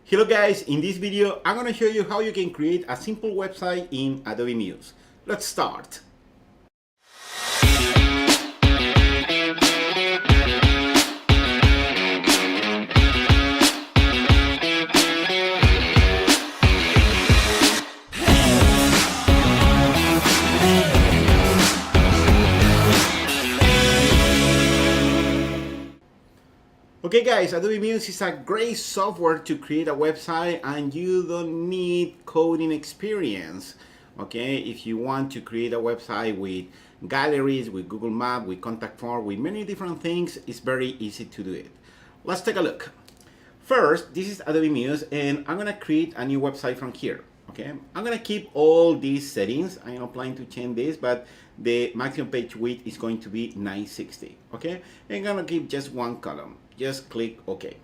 Hello guys, in this video I'm going to show you how you can create a simple website in Adobe Muse. Let's start. Okay guys, Adobe Muse is a great software to create a website and you don't need coding experience. Okay, if you want to create a website with galleries, with Google Maps, with contact form, with many different things, it's very easy to do it. Let's take a look. First, this is Adobe Muse and I'm gonna create a new website from here. Okay, I'm gonna keep all these settings. I'm not planning to change this, but the maximum page width is going to be 960. Okay, I'm gonna keep just one column. Just click OK.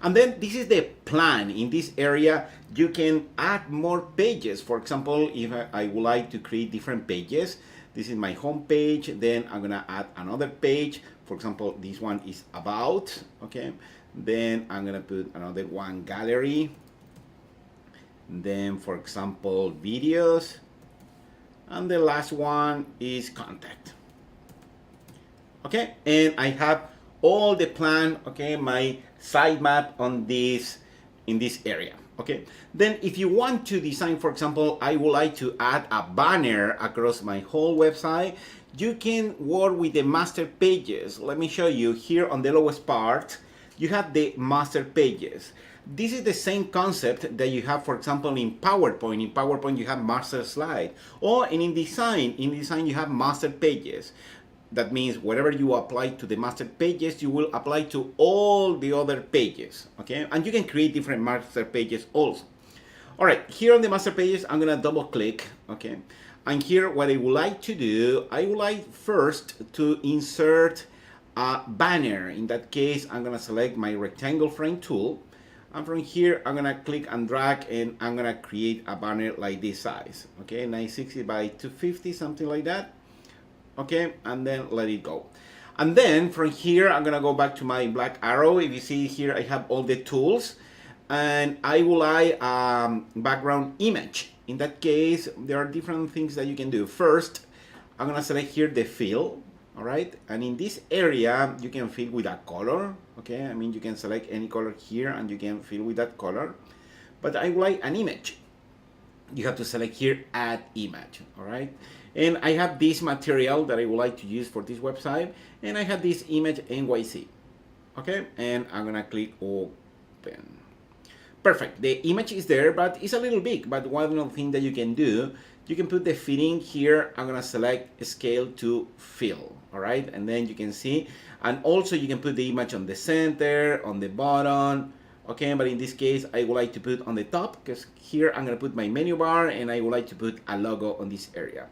And then this is the plan. In this area, you can add more pages. For example, if I would like to create different pages, this is my home page. Then I'm gonna add another page. For example, this one is about. Okay. Then I'm gonna put another one, gallery. Then, for example, videos. And the last one is contact. Okay. And I have all the plan, okay, my sitemap on this, in this area, okay. Then if you want to design, for example, I would like to add a banner across my whole website, you can work with the master pages. Let me show you here on the lowest part, you have the master pages. This is the same concept that you have, for example, in PowerPoint. In PowerPoint, you have master slide, or in InDesign you have master pages. That means whatever you apply to the master pages, you will apply to all the other pages, okay? And you can create different master pages also. All right, here on the master pages, I'm gonna double click, okay? And here, what I would like to do, I would like first to insert a banner. In that case, I'm gonna select my rectangle frame tool. And from here, I'm gonna click and drag, and I'm gonna create a banner like this size, okay? 960 by 250, something like that. Okay, and then let it go. And then from here, I'm gonna go back to my black arrow. If you see here, I have all the tools, and I will like background image. In that case, there are different things that you can do. First, I'm gonna select here the fill, all right? And in this area, you can fill with a color, okay? I mean, you can select any color here, and you can fill with that color. But I would like an image. You have to select here, add image, all right? And I have this material that I would like to use for this website, and I have this image NYC, okay? And I'm gonna click open. Perfect, the image is there, but it's a little big. But one other thing that you can do, you can put the fitting here. I'm gonna select scale to fill, all right? And then you can see, and also you can put the image on the center, on the bottom, okay, but in this case, I would like to put on the top, because here I'm gonna put my menu bar, and I would like to put a logo on this area.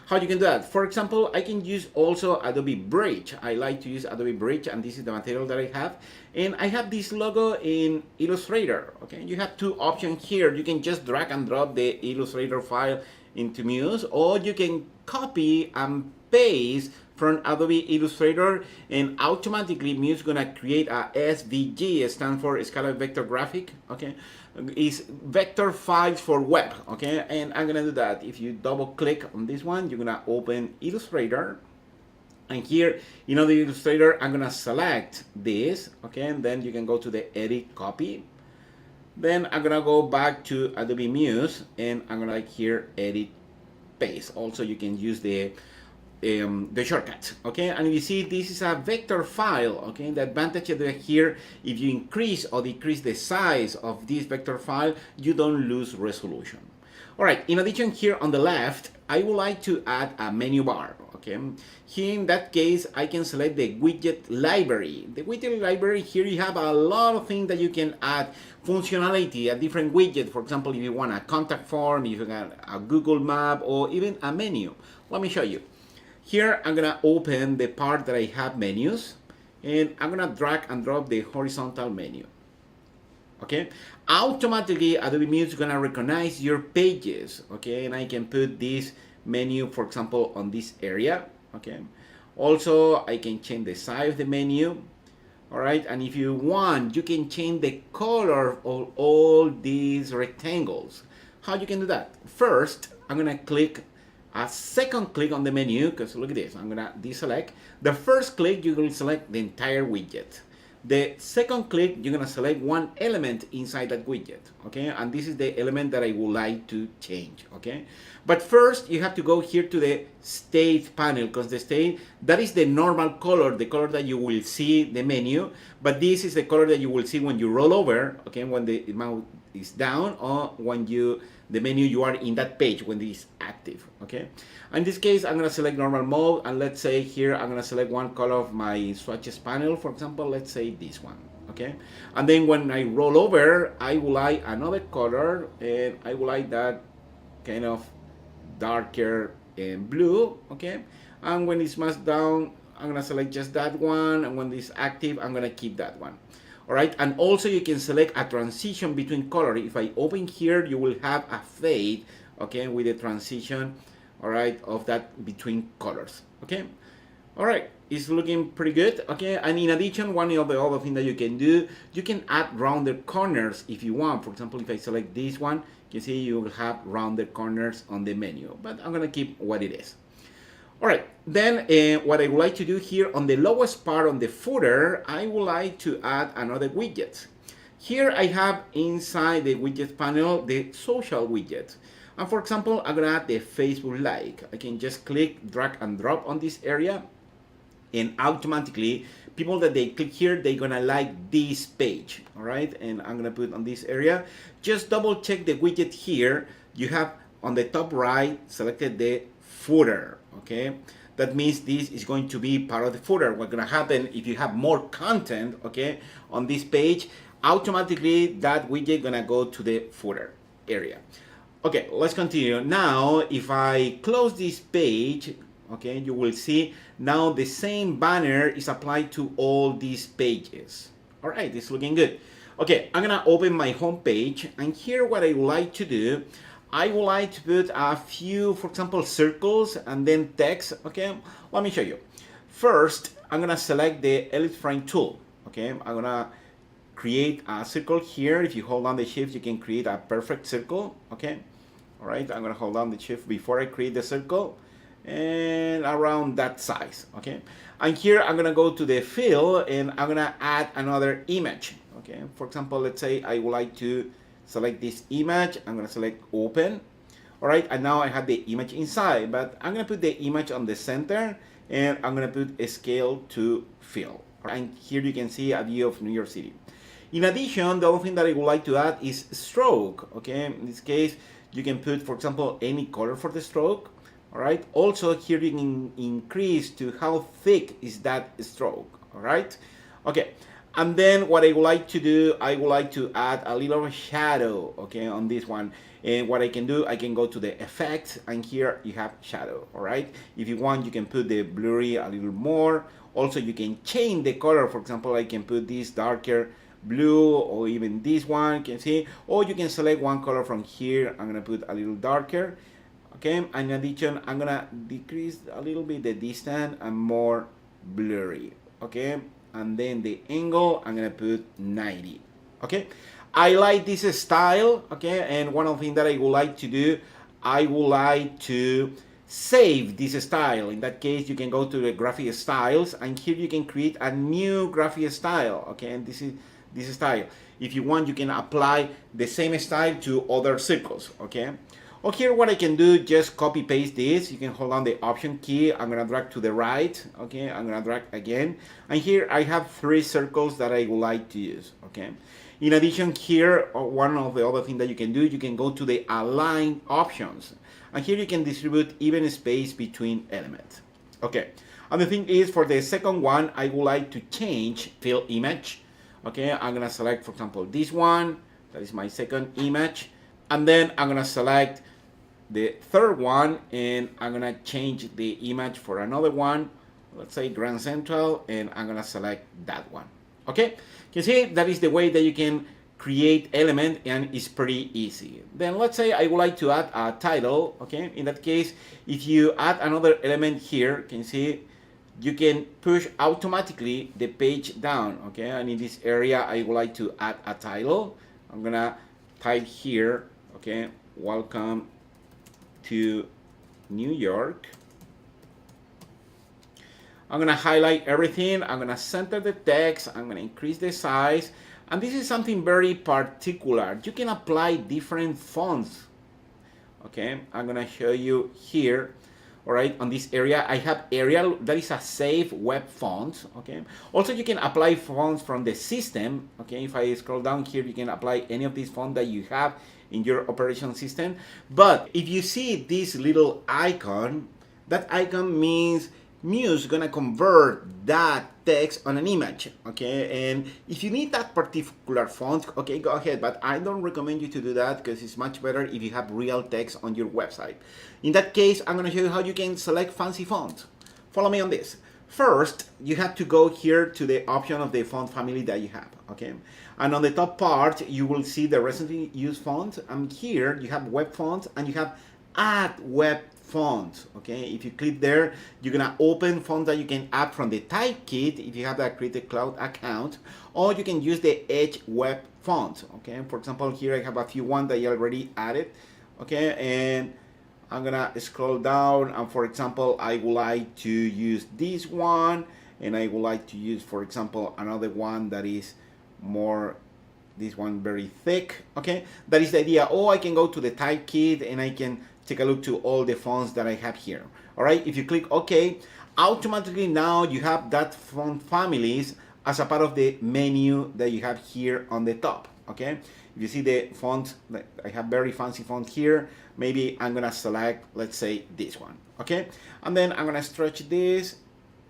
How you can do that? For example, I can use also Adobe Bridge. I like to use Adobe Bridge, and this is the material that I have. And I have this logo in Illustrator, okay? You have two options here. You can just drag and drop the Illustrator file into Muse, or you can copy and paste from Adobe Illustrator, and automatically Muse gonna create a SVG, stands for Scala Vector Graphic, okay? Is vector files for web, okay? And I'm gonna do that. If you double click on this one, you're gonna open Illustrator, and here, you know, the Illustrator, I'm gonna select this, okay? And then you can go to the edit copy. Then I'm gonna go back to Adobe Muse, and I'm gonna like here edit paste. Also, you can use the shortcut, okay? And you see this is a vector file, okay? The advantage of it here, if you increase or decrease the size of this vector file, you don't lose resolution. All right, in addition, here on the left, I would like to add a menu bar, okay? Here in that case, I can select the widget library. The widget library, here you have a lot of things that you can add functionality, a different widget. For example, if you want a contact form, if you want a Google map, or even a menu. Let me show you. Here, I'm gonna open the part that I have menus, and I'm gonna drag and drop the horizontal menu. Okay, automatically Adobe Muse is gonna recognize your pages, okay? And I can put this menu, for example, on this area, okay? Also, I can change the size of the menu. All right, and if you want, you can change the color of all these rectangles. How you can do that? First, I'm gonna click a second click on the menu, because look at this, I'm gonna deselect. The first click, you will select the entire widget. The second click, you're gonna select one element inside that widget, okay? And this is the element that I would like to change, okay? But first, you have to go here to the state panel, because the state, that is the normal color, the color that you will see the menu, but this is the color that you will see when you roll over, okay? When the mouse is down, or when the menu, you are in that page when it is active, okay? In this case, I'm gonna select normal mode, and let's say here, I'm gonna select one color of my swatches panel, for example, let's say this one, okay? And then when I roll over, I will like another color, and I will like that kind of darker blue, okay? And when it's masked down, I'm gonna select just that one, and when it's active, I'm gonna keep that one. All right, and also you can select a transition between color. If I open here, you will have a fade, okay, with the transition, all right, of that between colors, okay? All right, it's looking pretty good, okay? And in addition, one of the other things that you can do, you can add rounded corners if you want. For example, if I select this one, you can see you will have rounded corners on the menu, but I'm gonna keep what it is. All right, then what I would like to do here on the lowest part on the footer, I would like to add another widget. Here I have inside the widget panel, the social widget. And for example, I'm gonna add the Facebook like. I can just click, drag and drop on this area, and automatically, people that they click here, they're gonna like this page, all right? And I'm gonna put on this area. Just double check the widget here. You have on the top right, selected the footer, okay? That means this is going to be part of the footer. What's gonna happen if you have more content, okay, on this page, automatically that widget gonna go to the footer area. Okay, let's continue. Now, if I close this page, okay, you will see now the same banner is applied to all these pages. All right, it's looking good. Okay, I'm gonna open my home page, and here what I would like to do, I would like to put a few, for example, circles and then text, okay? Let me show you. First, I'm gonna select the ellipse frame tool, okay? I'm gonna create a circle here. If you hold down the shift, you can create a perfect circle, okay? All right, I'm gonna hold down the shift before I create the circle, and around that size, okay? And here I'm gonna go to the fill, and I'm gonna add another image, okay? For example, let's say I would like to select this image. I'm gonna select open, all right? And now I have the image inside, but I'm gonna put the image on the center, and I'm gonna put a scale to fill. And here you can see a view of New York City. In addition, the other thing that I would like to add is stroke, okay? In this case, you can put, for example, any color for the stroke, all right? Also, here you can increase to how thick is that stroke, all right? Okay, and then what I would like to do, I would like to add a little shadow, okay, on this one. And what I can do, I can go to the effects, and here you have shadow, all right? If you want, you can put the blurry a little more. Also, you can change the color. For example, I can put this darker blue, or even this one, you can see, or you can select one color from here. I'm gonna put a little darker, okay? And in addition, I'm gonna decrease a little bit the distance and more blurry, okay? And then the angle, I'm gonna put 90, okay? I like this style, okay? And one of the things that I would like to do, I would like to save this style. In that case, you can go to the graphic styles, and here you can create a new graphic style, okay? And this is this style. If you want, you can apply the same style to other circles, okay? Or here, what I can do, just copy paste this. You can hold on the option key. I'm gonna drag to the right, okay? I'm gonna drag again. And here I have 3 circles that I would like to use, okay? In addition, here, one of the other things that you can do, you can go to the align options. And here you can distribute even space between elements, okay? And the thing is, for the second one, I would like to change fill image. Okay, I'm gonna select, for example, this one. That is my second image. And then I'm gonna select the third one, and I'm gonna change the image for another one. Let's say Grand Central, and I'm gonna select that one. Okay, you see, that is the way that you can create element, and it's pretty easy. Then let's say I would like to add a title, okay? In that case, if you add another element here, can you see, you can push automatically the page down, okay? And in this area, I would like to add a title. I'm gonna type here, okay, welcome to New York. I'm gonna highlight everything. I'm gonna center the text. I'm gonna increase the size. And this is something very particular. You can apply different fonts. Okay, I'm gonna show you here. All right, on this area, I have Arial. That is a safe web font. Okay. Also, you can apply fonts from the system. Okay, if I scroll down here, you can apply any of these fonts that you have in your operation system. But if you see this little icon, that icon means Muse gonna convert that text on an image, okay? And if you need that particular font, okay, go ahead, but I don't recommend you to do that because it's much better if you have real text on your website. In that case, I'm gonna show you how you can select fancy fonts. Follow me on this. First, you have to go here to the option of the font family that you have, okay? And on the top part, you will see the recently used font, and here you have web fonts and you have add web fonts, okay? If you click there, you're gonna open fonts that you can add from the type kit if you have that Creative Cloud account, or you can use the Edge web fonts, okay? For example, here I have a few ones that I already added, okay? And I'm gonna scroll down, and for example, I would like to use this one, and I would like to use, for example, another one that is more, this one very thick, okay? That is the idea. Oh, I can go to the type kit and I can take a look to all the fonts that I have here. All right, if you click OK, automatically now you have that font families as a part of the menu that you have here on the top, okay? If you see the font, I have very fancy font here, maybe I'm gonna select, let's say, this one, okay? And then I'm gonna stretch this,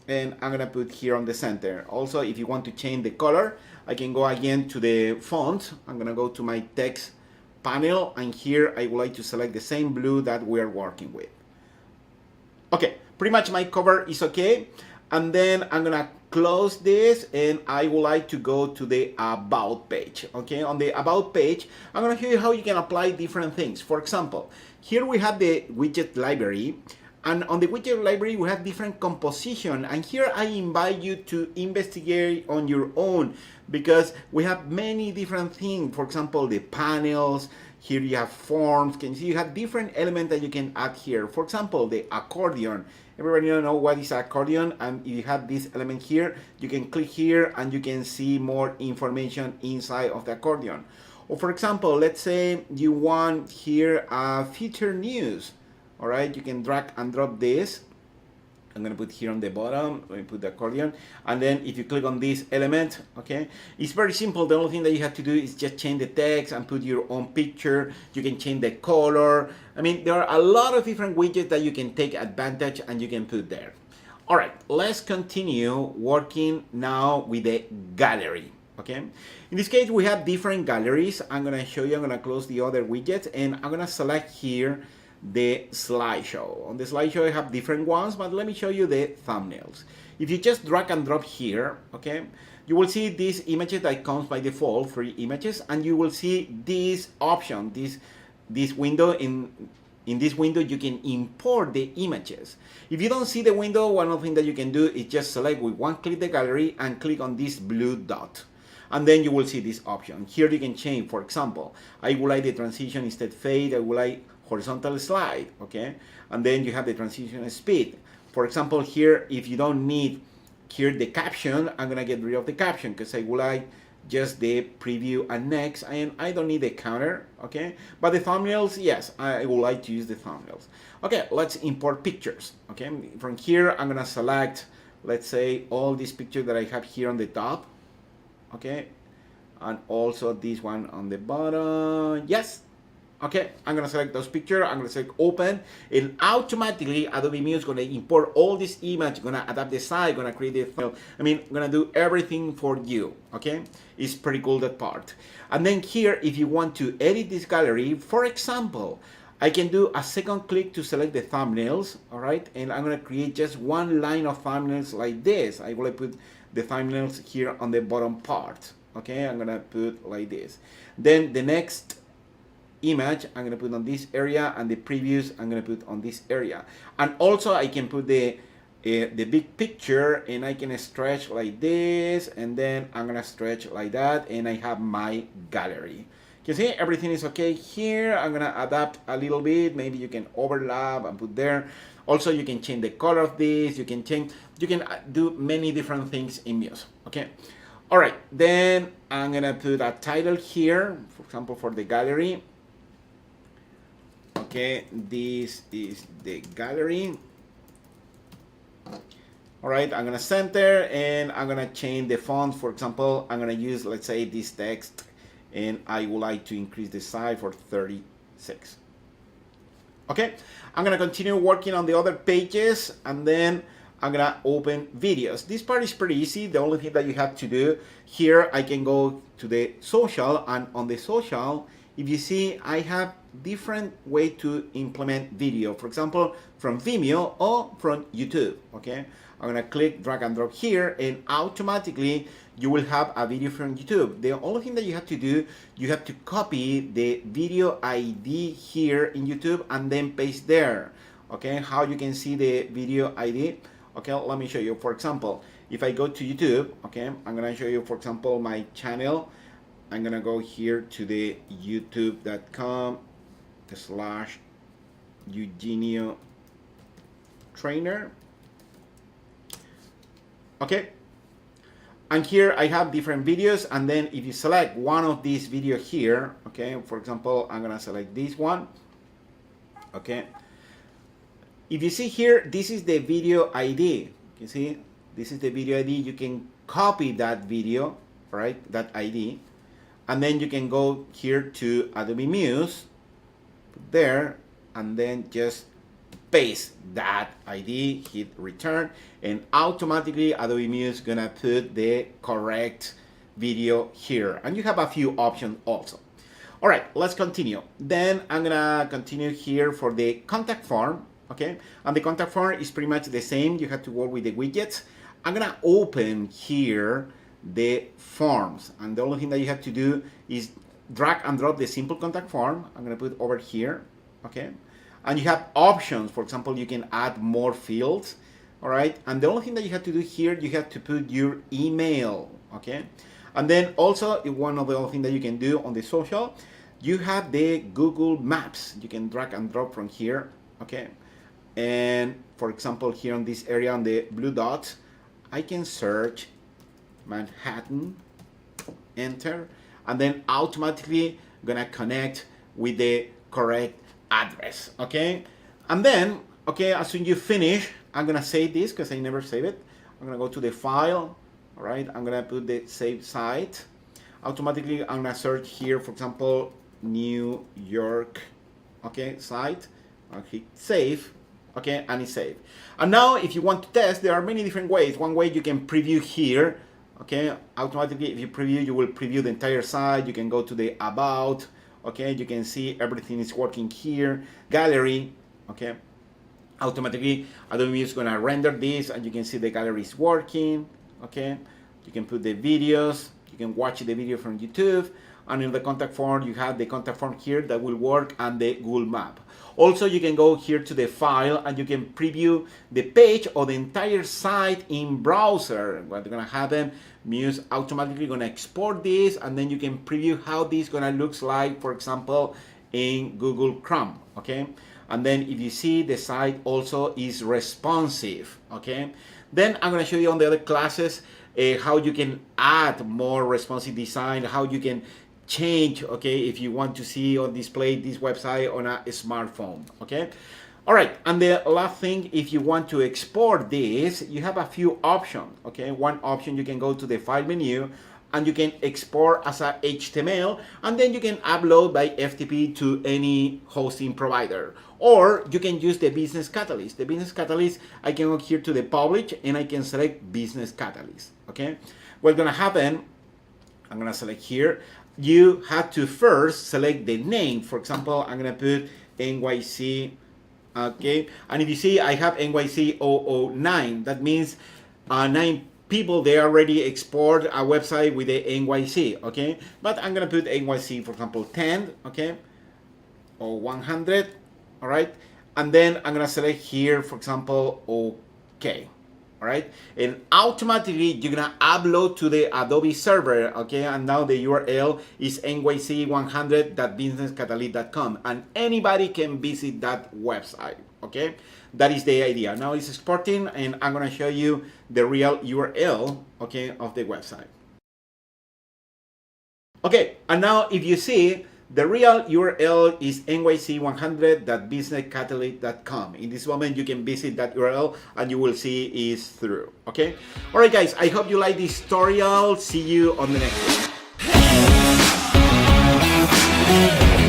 and I'm gonna put here on the center. Also, if you want to change the color, I can go again to the font. I'm gonna go to my text panel, and here I would like to select the same blue that we are working with. Okay, pretty much my cover is okay. And then I'm gonna close this, and I would like to go to the About page. Okay, on the About page, I'm gonna show you how you can apply different things. For example, here we have the widget library, and on the widget library we have different composition, and here I invite you to investigate on your own because we have many different things. For example, the panels, here you have forms. Can you see you have different elements that you can add here? For example, the accordion. Everybody know what is accordion, and if you have this element here, you can click here and you can see more information inside of the accordion. Or for example, let's say you want here a feature news. All right, you can drag and drop this. I'm gonna put here on the bottom, let me put the accordion, and then if you click on this element, okay, it's very simple. The only thing that you have to do is just change the text and put your own picture. You can change the color. I mean, there are a lot of different widgets that you can take advantage and you can put there. All right, let's continue working now with the gallery. Okay, in this case we have different galleries. I'm gonna show you. I'm gonna close the other widgets, and I'm gonna select here the slideshow. On the slideshow I have different ones, but let me show you the thumbnails. If you just drag and drop here, okay, you will see these images that comes by default, 3 images, and you will see this option, this window. In this window you can import the images. If you don't see the window, one of the things that you can do is just select with one click the gallery and click on this blue dot, and then you will see this option. Here you can change. For example, I would like the transition instead fade. I would like horizontal slide, okay? And then you have the transition speed. For example, here, if you don't need here the caption, I'm gonna get rid of the caption because I would like just the preview and next, and I don't need the counter, okay? But the thumbnails, yes, I would like to use the thumbnails. Okay, let's import pictures, okay? From here, I'm gonna select, let's say, all these pictures that I have here on the top, okay? And also this one on the bottom, yes. Okay, I'm gonna select those pictures, I'm gonna select open, and automatically Adobe Muse is gonna import all this image, gonna adapt the size, gonna create the thumbnail. I mean, gonna do everything for you, okay? It's pretty cool, that part. And then here, if you want to edit this gallery, for example, I can do a second click to select the thumbnails, all right? And I'm gonna create just one line of thumbnails like this. I will put the thumbnails here on the bottom part, okay? I'm gonna put like this. Then the next image I'm going to put on this area, and the previews I'm going to put on this area. And also I can put the the big picture, and I can stretch like this, and then I'm gonna stretch like that, and I have my gallery. You see, everything is okay here. I'm gonna adapt a little bit. Maybe you can overlap and put there. Also, you can change the color of this. You can do many different things in Muse. Okay. All right. Then I'm gonna put a title here, for example, for the gallery. Okay, this is the gallery. All right, I'm gonna center, and I'm gonna change the font. For example, I'm gonna use, let's say, this text, and I would like to increase the size for 36. Okay, I'm gonna continue working on the other pages, and then I'm gonna open videos. This part is pretty easy. The only thing that you have to do here, I can go to the social, and on the social, if you see, I have different way to implement video. For example, from Vimeo or from YouTube. Okay, I'm gonna click drag and drop here, and automatically you will have a video from YouTube. The only thing that you have to do, you have to copy the video ID here in YouTube and then paste there. Okay, how you can see the video ID? Okay, let me show you. For example, if I go to YouTube, okay, I'm gonna show you, for example, my channel. I'm gonna go here to the youtube.com/Eugenio Trainer. Okay, and here I have different videos, and then if you select one of these videos here, okay, for example, I'm gonna select this one. Okay, if you see here, this is the video ID. You see, this is the video ID. You can copy that video, right, that ID, and then you can go here to Adobe Muse, put there, and then just paste that ID, hit return, and automatically Adobe Muse is gonna put the correct video here. And you have a few options also. All right, let's continue. Then I'm gonna continue here for the contact form, okay? And the contact form is pretty much the same. You have to work with the widgets. I'm gonna open here the forms, and the only thing that you have to do is drag and drop the simple contact form. I'm gonna put over here, okay? And you have options. For example, you can add more fields, all right? And the only thing that you have to do here, you have to put your email, okay? And then also, one of the other things that you can do on the social, you have the Google Maps. You can drag and drop from here, okay? And for example, here on this area on the blue dot, I can search Manhattan, enter, and then automatically gonna connect with the correct address, okay? And then, okay, as soon as you finish, I'm gonna save this because I never save it. I'm gonna go to the file, all right? I'm gonna put the save site. Automatically, I'm gonna search here, for example, New York, okay, site. I'll hit save, okay, and it's saved. And now, if you want to test, there are many different ways. One way you can preview here, okay? Automatically, if you preview, you will preview the entire site. You can go to the about, okay? You can see everything is working here. Gallery, okay? Automatically, Adobe Muse is gonna render this, and you can see the gallery is working, okay? You can put the videos. You can watch the video from YouTube. And in the contact form, you have the contact form here that will work, and the Google Map. Also, you can go here to the file, and you can preview the page or the entire site in browser. What's gonna happen, Muse automatically gonna export this, and then you can preview how this gonna looks like, for example, in Google Chrome, okay? And then if you see, the site also is responsive, okay? Then I'm gonna show you on the other classes how you can add more responsive design, how you can change, okay, if you want to see or display this website on a smartphone, okay? All right, and the last thing, if you want to export this, you have a few options, okay? One option, you can go to the file menu, and you can export as a HTML, and then you can upload by FTP to any hosting provider. Or you can use the Business Catalyst. The Business Catalyst, I can go here to the publish, and I can select Business Catalyst, okay? What's gonna happen, I'm gonna select here, you have to first select the name. For example, I'm gonna put NYC, okay? And if you see, I have NYC 009. That means 9 people, they already export a website with the NYC, okay? But I'm gonna put NYC, for example, 10, okay? Or 100, all right? And then I'm gonna select here, for example, okay. all right? And automatically you're gonna upload to the Adobe server, okay? And now the URL is nyc100.businesscatalyst.com, and anybody can visit that website, okay? That is the idea. Now it's exporting, and I'm gonna show you the real URL, okay, of the website. Okay, and now if you see, the real URL is nyc100.businesscatalyst.com. In this moment, you can visit that URL and you will see is through. Okay? All right, guys, I hope you like this tutorial. See you on the next one.